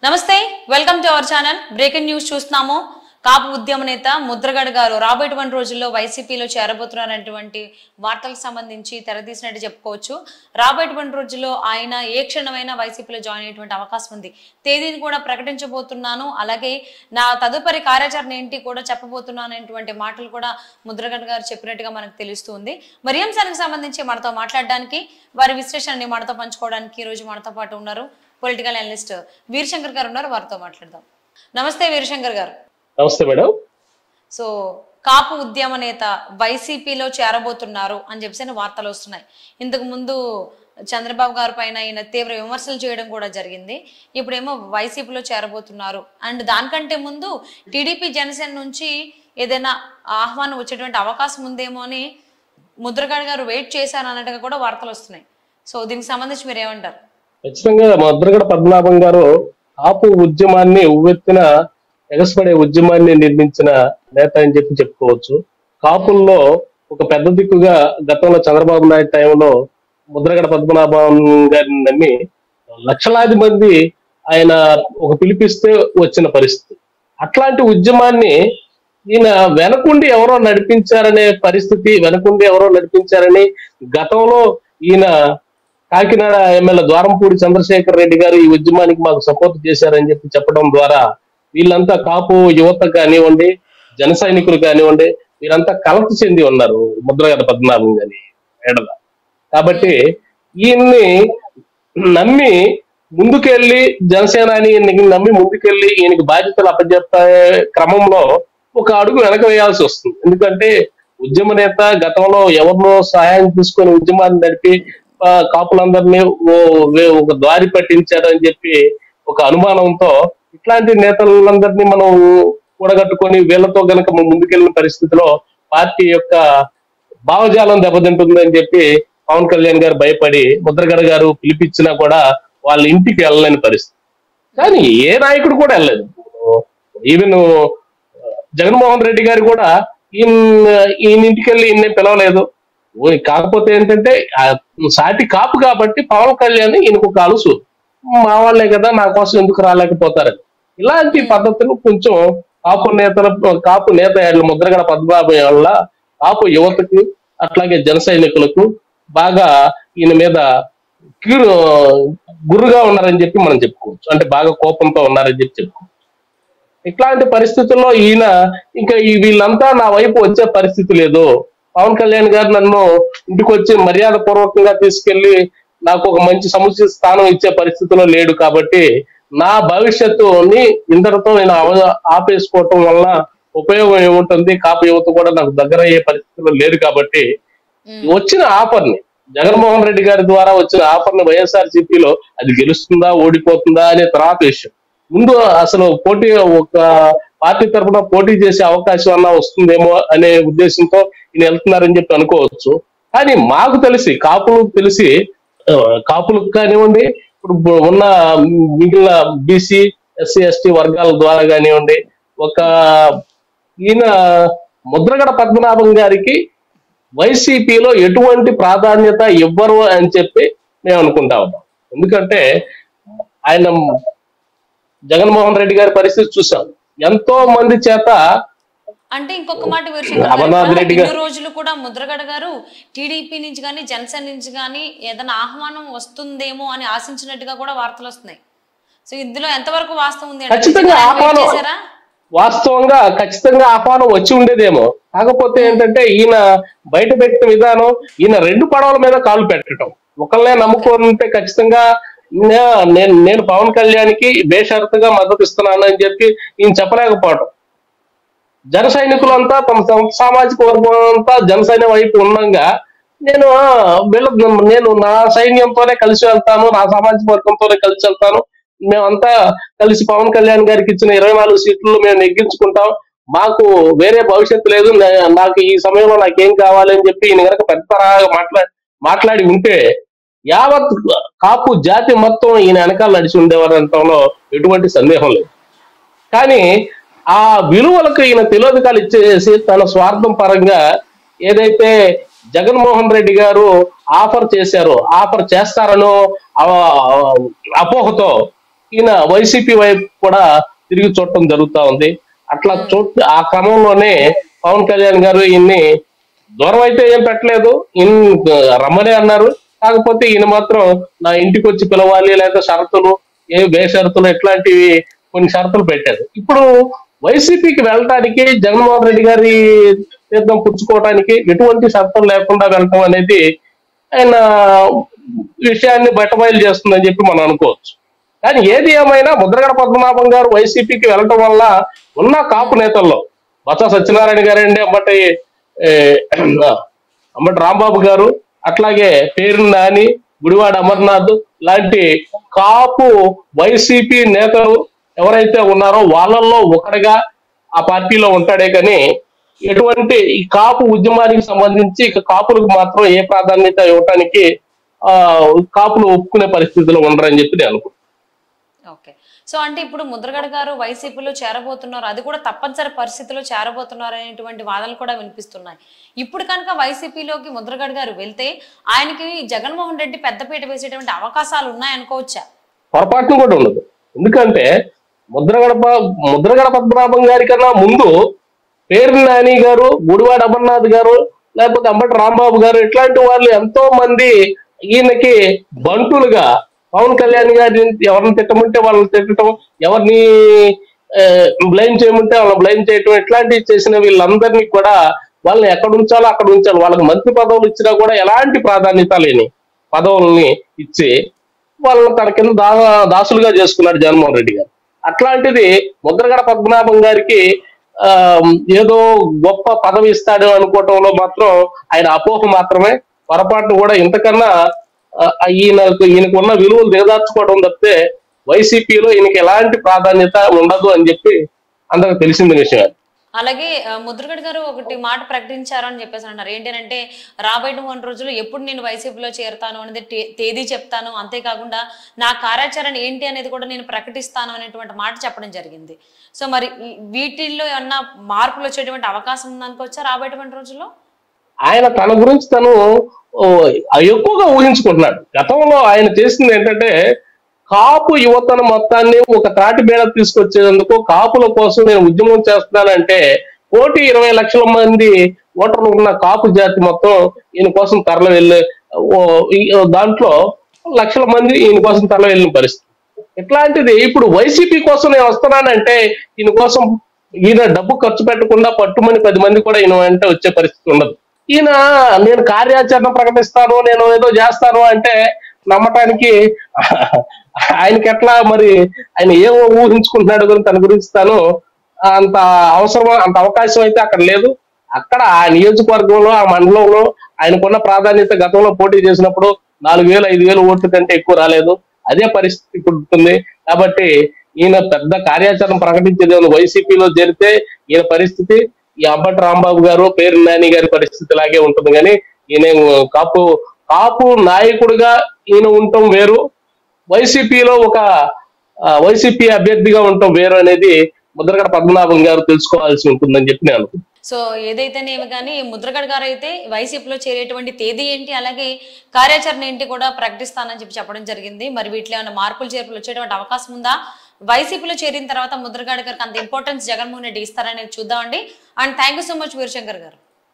నమస్తే, welcome to our channel. Breaking news చూస్తున్నాము. కాపు ఉద్యమ నేత ముద్రగడ గారు రాబోయేటువంటి రోజుల్లో వైసీపీలో చేరబోతున్నారనేటువంటి వార్తలకు సంబంధించి తెరతీసినట్టు చెప్పుకోవచ్చు. రాబోయేటువంటి రోజుల్లో ఆయన ఏ క్షణమైనా వైసీపీలో జాయిన్ అయ్యేటువంటి అవకాశం ఉంది. తేదీని కూడా ప్రకటించబోతున్నాను, అలాగే నా తదుపరి కార్యాచరణ ఏంటి కూడా చెప్పబోతున్నాను అనేటువంటి మాటలు కూడా ముద్రగడ గారు చెప్పినట్టుగా మనకు తెలుస్తుంది. మరి ఈ అంశానికి సంబంధించి మనతో మాట్లాడడానికి, వారి విశ్లేషణని మనతో పంచుకోవడానికి ఈ రోజు మనతో పాటు ఉన్నారు పొలిటికల్ అనలిస్ట్ వీరశంకర్ గారు ఉన్నారు. వారితో మాట్లాడదాం. నమస్తే వీరశంకర్ గారు. నమస్తే మేడం. సో కాపు ఉద్యమ నేత వైసీపీలో చేరబోతున్నారు అని చెప్పేసి వార్తలు వస్తున్నాయి. ఇంతకు ముందు చంద్రబాబు గారి పైన ఈయన తీవ్ర విమర్శలు చేయడం కూడా జరిగింది. ఇప్పుడేమో వైసీపీలో చేరబోతున్నారు. అండ్ దానికంటే ముందు టీడీపీ జనసేన నుంచి ఏదైనా ఆహ్వానం వచ్చేటువంటి అవకాశం ఉందేమో అని ముద్రగడ గారు వెయిట్ చేశారు అన్నట్టుగా కూడా వార్తలు వస్తున్నాయి. సో దీనికి సంబంధించి మీరు ఏమంటారు? ఖచ్చితంగా ముద్రగడ పద్మనాభం గారు కాపు ఉద్యమాన్ని ఉవ్వెత్తిన ఎగసిపడే ఉద్యమాన్ని నిర్మించిన నేత అని చెప్పుకోవచ్చు. కాపుల్లో ఒక పెద్ద దిక్కుగా గతంలో చంద్రబాబు నాయుడు టైంలో ముద్రగడ పద్మనాభం గారిని నమ్మి లక్షలాది మంది ఆయన ఒక పిలిపిస్తే వచ్చిన పరిస్థితి. అట్లాంటి ఉద్యమాన్ని ఈయన వెనకుండి ఎవరో నడిపించారని గతంలో ఈయన కాకినాడ ఎమ్మెల్యే ద్వారంపూడి చంద్రశేఖర్ రెడ్డి గారు ఈ ఉద్యమానికి మాకు సపోర్ట్ చేశారని చెప్పడం ద్వారా వీళ్ళంతా కాపు యువత కానివ్వండి, జన సైనికులు కానివ్వండి, వీరంతా కలత చెంది ఉన్నారు ముద్రగడ పద్మనాభం గారి ఏడల. కాబట్టి ఈయన్ని నమ్మి ముందుకెళ్ళి జనసేనాని నమ్మి ముందుకెళ్ళి ఈయనకి బాధ్యతలు అప్పచెప్పే క్రమంలో ఒక అడుగు వెనక వేయాల్సి వస్తుంది. ఎందుకంటే ఉద్యమ నేత గతంలో ఎవరినో సహాయం తీసుకొని ఉద్యమాన్ని నడిపి కాపులందరినీ ఒక దారి పట్టించారని చెప్పి ఒక అనుమానంతో ఇట్లాంటి నేతలందరినీ మనం కూడగట్టుకొని వీళ్ళతో గనక ముందుకెళ్ళిన పరిస్థితిలో పార్టీ యొక్క భావజాలం దెబ్బతింటుందని చెప్పి పవన్ కళ్యాణ్ గారు భయపడి ముద్రగడ గారు పిలిపించినా కూడా వాళ్ళ ఇంటికి వెళ్ళలేని పరిస్థితి. కానీ ఏ నాయకుడు కూడా వెళ్ళలేదు. ఈవెన్ జగన్మోహన్ రెడ్డి గారు కూడా ఈయన ఇంటికి వెళ్ళి ఈయన పిలవలేదు. కాకపోతే ఏంటంటే సాటి కాపు కాబట్టి పవన్ కళ్యాణ్ ఈయనకు ఒక అలుసు, మా వాళ్ళే కదా నా కోసం ఎందుకు రాలేకపోతారని. ఇలాంటి పద్ధతులు కొంచెం కాపు నేత ముద్రగడ పద్మనాభం వల్ల కాపు యువతకి అట్లాగే జన సైనికులకు బాగా ఈయన మీద గురుగా ఉన్నారని చెప్పి మనం చెప్పుకోవచ్చు. అంటే బాగా కోపంతో ఉన్నారని చెప్పుకోవచ్చు. ఇట్లాంటి పరిస్థితుల్లో ఈయన ఇంకా వీళ్ళంతా నా వైపు వచ్చే పరిస్థితి లేదు, పవన్ కళ్యాణ్ గారు నన్ను ఇంటికి వచ్చి మర్యాద పూర్వకంగా తీసుకెళ్లి నాకు ఒక మంచి సముచిత స్థానం ఇచ్చే పరిస్థితిలో లేడు, కాబట్టి నా భవిష్యత్తుని ఇందరితో నేను ఆపేసుకోవటం వల్ల ఉపయోగం ఏముంటుంది, కాపు యువత కూడా నాకు దగ్గర అయ్యే పరిస్థితిలో లేదు. కాబట్టి వచ్చిన ఆఫర్ని జగన్మోహన్ రెడ్డి గారి ద్వారా వచ్చిన ఆఫర్ని వైఎస్ఆర్సీపీలో అది గెలుస్తుందా ఓడిపోతుందా అనే తర్వాత విషయం. ముందు అసలు ఒక పార్టీ తరఫున పోటీ చేసే అవకాశం అన్నా వస్తుందేమో అనే ఉద్దేశంతో ఈయన వెళ్తున్నారని చెప్పి అనుకోవచ్చు. కానీ మాకు కాపులకు కానివ్వండి, ఇప్పుడు ఉన్న మిగిలిన బీసీ ఎస్సీ ఎస్టీ వర్గాల ద్వారా కానివ్వండి, ఈయన ముద్రగడ పద్మనాభం గారికి వైసీపీలో ఎటువంటి ప్రాధాన్యత ఇవ్వరు అని చెప్పి మేము అనుకుంటా ఉన్నాం. ఎందుకంటే ఆయన జగన్మోహన్ రెడ్డి గారి పరిస్థితి చూసాం, ఎంతో మంది చేత. అంటే ఇంకొక మాట వీరశంకర్, రోజులు కూడా ముద్రగడ గారు టీడీపీ నుంచి కానీ జనసేన నుంచి కానీ ఏదైనా ఆహ్వానం వస్తుందేమో అని ఆశించినట్టుగా కూడా వార్తలు వస్తున్నాయి. సో ఇందులో ఎంతవరకు వాస్తవం ఉంది? వాస్తవంగా ఖచ్చితంగా ఆహ్వానం వచ్చి ఉండేదేమో. కాకపోతే ఏంటంటే ఈయన బయట పెట్టిన విధానం, ఈయన రెండు పడవల మీద కాలు పెట్టడం, ఒకళ్ళనే నమ్ముకుంటే ఖచ్చితంగా నేను పవన్ కళ్యాణ్కి బేషరతుగా మద్దతు ఇస్తున్నాను అని చెప్పి ఈయన చెప్పలేకపోవటం. జన సైనికులంతా తమ సామాజిక వర్గం అంతా జనసేన వైపు ఉండగా నేను నా సైన్యంతోనే కలిసి వెళ్తాను, నా సామాజిక వర్గంతోనే కలిసి వెళ్తాను, మేమంతా కలిసి పవన్ కళ్యాణ్ గారికి ఇచ్చిన 24 సీట్లు మేము నెగ్గించుకుంటాం, మాకు వేరే భవిష్యత్తు లేదు, నాకు ఈ సమయంలో నాకేం కావాలి అని చెప్పి ఈయన కనుక పెద్ద మాట్లాడి ఉంటే యావత్ కాపు జాతి మొత్తం ఈయన వెనకాల నడిచి ఉండేవారంటంలో ఎటువంటి సందేహం లేదు. కానీ ఆ విలువలకు ఈయన తిలోదకాలు ఇచ్చేసి తన స్వార్థం పరంగా ఏదైతే జగన్మోహన్ రెడ్డి గారు ఆఫర్ చేశారో, ఆఫర్ చేస్తారనో అపోహతో ఈయన వైసీపీ వైపు కూడా తిరిగి చూడటం జరుగుతా ఉంది. అట్లా ఆ క్రమంలోనే పవన్ కళ్యాణ్ గారు ఈయన్ని దూరం అయితే ఏం పెట్టలేదు, ఈయన రమ్మనే అన్నారు. కాకపోతే ఈయన మాత్రం నా ఇంటికి వచ్చి పిలవాలి, లేదా షరతులు బేషరతులు ఇట్లాంటివి కొన్ని షరతులు పెట్టారు. ఇప్పుడు వైసీపీకి వెళ్ళటానికి జగన్మోహన్ రెడ్డి గారి తీర్థం పుచ్చుకోవడానికి ఎటువంటి షరతులు లేకుండా వెళ్ళటం అనేది ఆయన విషయాన్ని బయటబయలు చేస్తుందని చెప్పి మనం అనుకోవచ్చు. కానీ ఏది ఏమైనా ముద్రగడ పద్మనాభం గారు వైసీపీకి వెళ్ళటం వల్ల ఉన్న కాపు నేతల్లో బొత్స సత్యనారాయణ గారండి, అంబటి రాంబాబు గారు, అట్లాగే పేరు నాని, గుడివాడ అమర్నాథ్ లాంటి కాపు వైసీపీ నేతలు ఎవరైతే ఉన్నారో వాళ్ళల్లో ఒకటిగా ఆ పార్టీలో ఉంటాడే. కానీ ఎటువంటి ఈ కాపు ఉద్యమానికి సంబంధించి ఇక కాపులకు మాత్రం ఏ ప్రాధాన్యత ఇవ్వటానికి కాపులు ఒప్పుకునే పరిస్థితిలో ఉండరని చెప్పి నేను అనుకుంటున్నాను. ఓకే, సో అంటే ఇప్పుడు ముద్రగడ గారు వైసీపీలో చేరబోతున్నారు, అది కూడా తప్పనిసరి పరిస్థితిలో చేరబోతున్నారు అనేటువంటి వాదనలు కూడా వినిపిస్తున్నాయి. ఇప్పుడు కనుక వైసీపీలోకి ముద్రగడ గారు వెళ్తే ఆయనకి జగన్మోహన్ రెడ్డి పెద్దపీట వేసేటువంటి అవకాశాలు ఉన్నాయనుకోవచ్చా? పొరపాటును కూడా ఉండదు. ఎందుకంటే ముద్రగడ పద్మనాభం గారి కన్నా ముందు పేరు నాని గారు, గుడివాడ అమర్నాథ్ గారు, లేకపోతే అంబటి రాంబాబు గారు ఇట్లాంటి వాళ్ళు ఎంతో మంది ఈయనకి బంటులుగా పవన్ కళ్యాణ్ గారిని ఎవరిని తిట్టమంటే వాళ్ళని తిట్టడం, ఎవరిని బ్లైమ్ చేయమంటే వాళ్ళని బ్లైమ్ చేయటం, ఇట్లాంటివి చేసిన వీళ్ళందరినీ కూడా వాళ్ళని ఎక్కడ ఉంచాలో అక్కడ ఉంచాలి. వాళ్ళకి మంత్రి పదవులు ఇచ్చినా కూడా ఎలాంటి ప్రాధాన్యత లేని పదవుల్ని ఇచ్చి వాళ్ళని తన కింద దాసులుగా చేసుకున్నాడు జగన్మోహన్ రెడ్డి గారు. అట్లాంటిది ముద్రగడ పద్మనాభం గారికి ఏదో గొప్ప పదవి ఇస్తాడు అనుకోవటంలో మాత్రం ఆయన అపోహ మాత్రమే. పొరపాటు కూడా ఇంతకన్నా ఈయనకు ఉన్న విలువలు దిగదార్చుకోవడం తప్పితే వైసీపీలో ఈయనకి ఎలాంటి ప్రాధాన్యత ఉండదు అని చెప్పి అందరికి తెలిసిన విషయం. అలాగే ముద్రగడ గారు ఒకటి మాట ప్రకటించారు అని చెప్పేసి అన్నారు. ఏంటంటే రాబోయే 1 రోజులు ఎప్పుడు నేను వైసీపీలో చేరుతాను అనేది తేదీ చెప్తాను, అంతేకాకుండా నా కార్యాచరణ ఏంటి అనేది కూడా నేను ప్రకటిస్తాను అనేటువంటి మాట చెప్పడం జరిగింది. సో మరి వీటిల్లో ఏమన్నా మార్పులు వచ్చేటువంటి అవకాశం ఉందనుకోవచ్చా రాబోయే 1 రోజుల్లో? ఆయన తన గురించి తను ఎక్కువగా ఊహించుకుంటున్నాడు. గతంలో ఆయన చేసింది ఏంటంటే కాపు యువతను మొత్తాన్ని ఒక తాటి మీద తీసుకొచ్చేందుకు కాపుల కోసం నేను ఉద్యమం చేస్తున్నానంటే 1,20 లక్షల మంది ఓటర్లు ఉన్న కాపు జాతి మొత్తం ఈయన కోసం తరలి వెళ్ళే దాంట్లో లక్షల మంది ఈయన కోసం తరలి వెళ్ళిన పరిస్థితి. ఇట్లాంటిది ఇప్పుడు వైసీపీ కోసం నేను వస్తున్నానంటే ఈయన డబ్బు ఖర్చు పెట్టకుండా పట్టుమని 10 మంది కూడా ఈయన అంటే వచ్చే పరిస్థితి ఉండదు. ఈయన నేను కార్యాచరణ ప్రకటిస్తాను, నేను ఏదో చేస్తాను అంటే నమ్మటానికి ఆయనకి ఎట్లా, మరి ఆయన ఏమో ఊహించుకుంటున్నాడు కానీ తన గురించి తాను అంత అవకాశం అయితే అక్కడ లేదు. అక్కడ ఆ నియోజకవర్గంలో, ఆ మండలంలో ఆయనకున్న ప్రాధాన్యత గతంలో పోటీ చేసినప్పుడు 4,000 5,000 ఓట్ల కంటే ఎక్కువ రాలేదు. అదే పరిస్థితి ఇప్పుడు ఉంటుంది. కాబట్టి ఈయన పెద్ద కార్యాచరణ ప్రకటించేది వైసీపీలో చేరితే ఈయన పరిస్థితి ఈ అంబటి రాంబాబు గారు, పేరు నాని గారి పరిస్థితి లాగే ఉంటుంది. కానీ ఈయన కాపు నాయకుడిగా ఈయన ఉండటం వేరు, వైసీపీలో ఒక వైసీపీ అభ్యర్థిగా ఉండటం వేరు అనేది ముద్రగడ పద్మనాభం గారు తెలుసుకోవాల్సి ఉంటుందని చెప్పి నేను అనుకుంటున్నాను. సో ఏదైతేనేమి కానీ ముద్రగడ గారు అయితే వైసీపీలో చేరేటువంటి తేదీ ఏంటి, అలాగే కార్యాచరణ ఏంటి కూడా ప్రకటిస్తానని చెప్పడం జరిగింది. మరి వీటిలో ఏమైనా మార్పులు చేర్పులు వచ్చేటువంటి అవకాశం ఉందా? వైసీపీలో చేరిన తర్వాత ముద్రగడ గారికి అంత ఇంపార్టెన్స్ జగన్మోహన్ రెడ్డి ఇస్తారనేది చూద్దామండి. And thank you so much Veerashankar గారు.